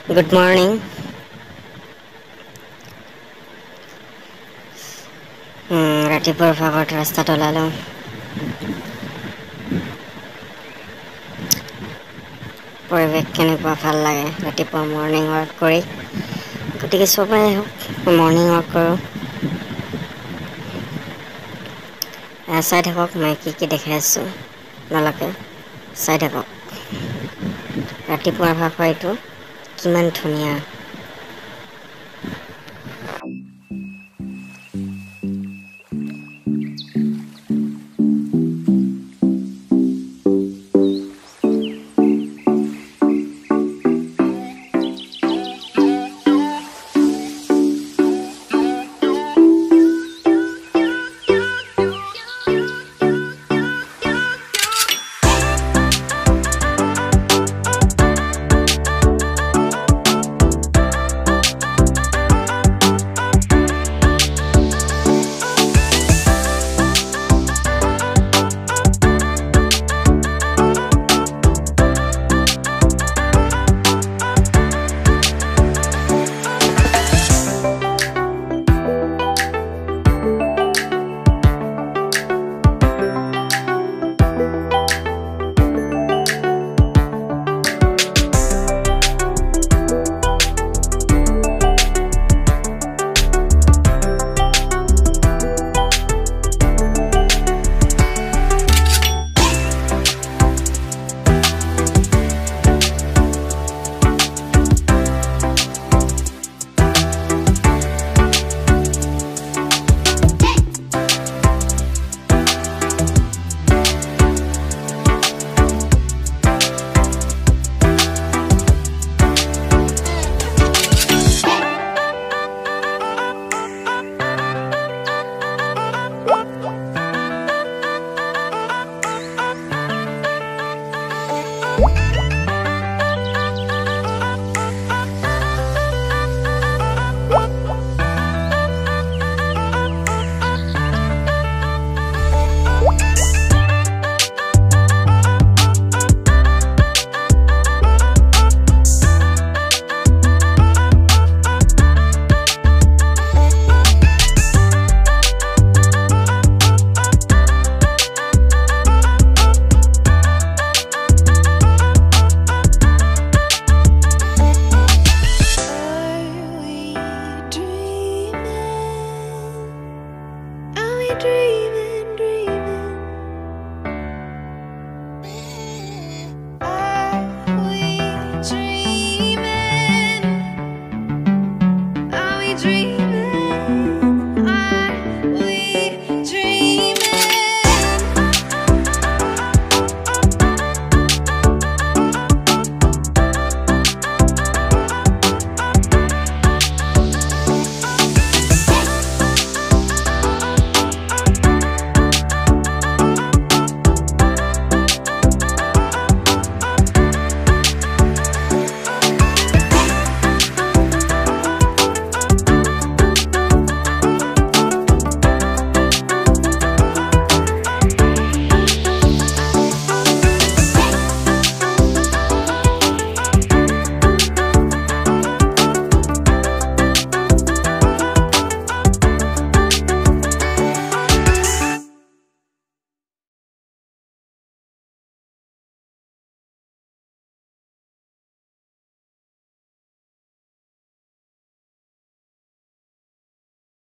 Good morning. ৰাতিপুৱাৰ ভাগত ৰাস্তাত ওলালোঁ। পৰিৱেশ কেনেকুৱা ভাল লাগে ৰাতিপুৱা মৰ্ণিং ৱাক কৰি। গতিকে চবেই আহক মৰ্ণিং ৱাক কৰোঁ। চাই থাকক মই কি দেখাই আছোঁ, আপোনালোকে চাই থাকক। ৰাতিপুৱাৰ ভাগ এইটো কিমান ধুনীয়া।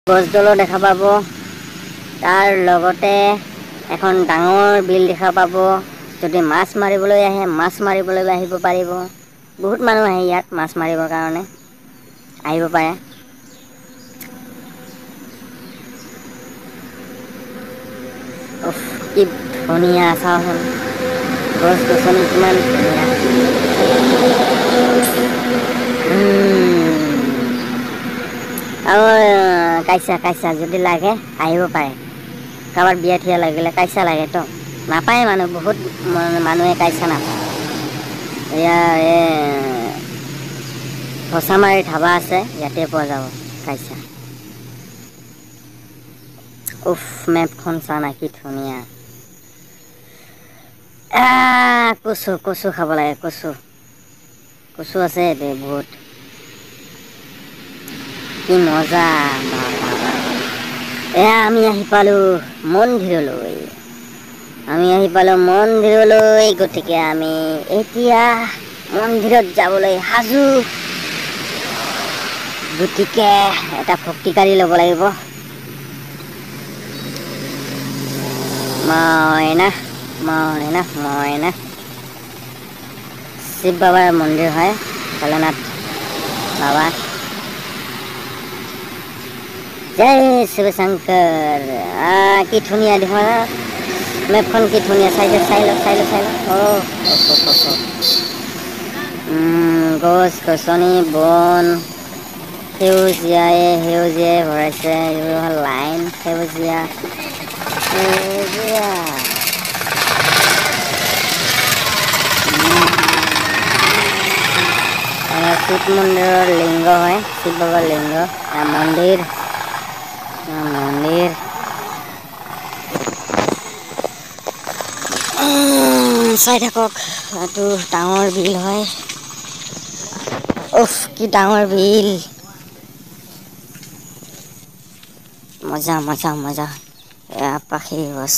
গছডালো দেখা পাব, তাৰ লগতে এখন ডাঙৰ বিল দেখা পাব। যদি মাছ মাৰিবলৈ আহে, মাছ মাৰিবলৈ আহিব পাৰিব। বহুত মানুহ আহে ইয়াত মাছ মাৰিবৰ কাৰণে, আহিব পাৰে। কি ধুনীয়া চাওচোন, গছ গছনি কিমান ধুনীয়া। আৰু কাইচা যদি লাগে আহিব পাৰে। কাৰোবাৰ বিয়া ঠিয়া লাগিলে কাইচা লাগেতো, নাপায় মানুহ, বহুত মানুহে কাইচা নাপায়। এয়া ভচামাৰী ধাবা আছে, ইয়াতে পোৱা যাব কাইচা। উফ, মেপখন চা না কি ধুনীয়া। কচু খাব লাগে, কচু আছে বহুত, কি মজা। এয়া আমি আহি পালো মন্দিৰলৈ। গতিকে আমি এতিয়া মন্দিৰত যাবলৈ সাজু। গতিকে এটা ভক্তি গাড়ী ল'ব লাগিব। মইনা মইনা মইনা শিৱ বাবাৰ মন্দিৰ হয়, ভোলেনাথ বাবা। জয় শিৱ শংকৰ। কি ধুনীয়া দেখোন মেপখন, কি ধুনীয়া। চাই লওক। গছ গছনি বন সেউজীয়াই ভৰাইছে। এইবোৰ হ'ল লাইন সেউজীয়া। শিৱ মন্দিৰৰ লিংগ হয়, শিৱ বাবাৰ লিংগ। মন্দিৰ চাই থাকক। এইটো ডাঙৰ বিল হয়। উফ, কি ডাঙৰ বিল। মজা। এয়া পাখি গছ।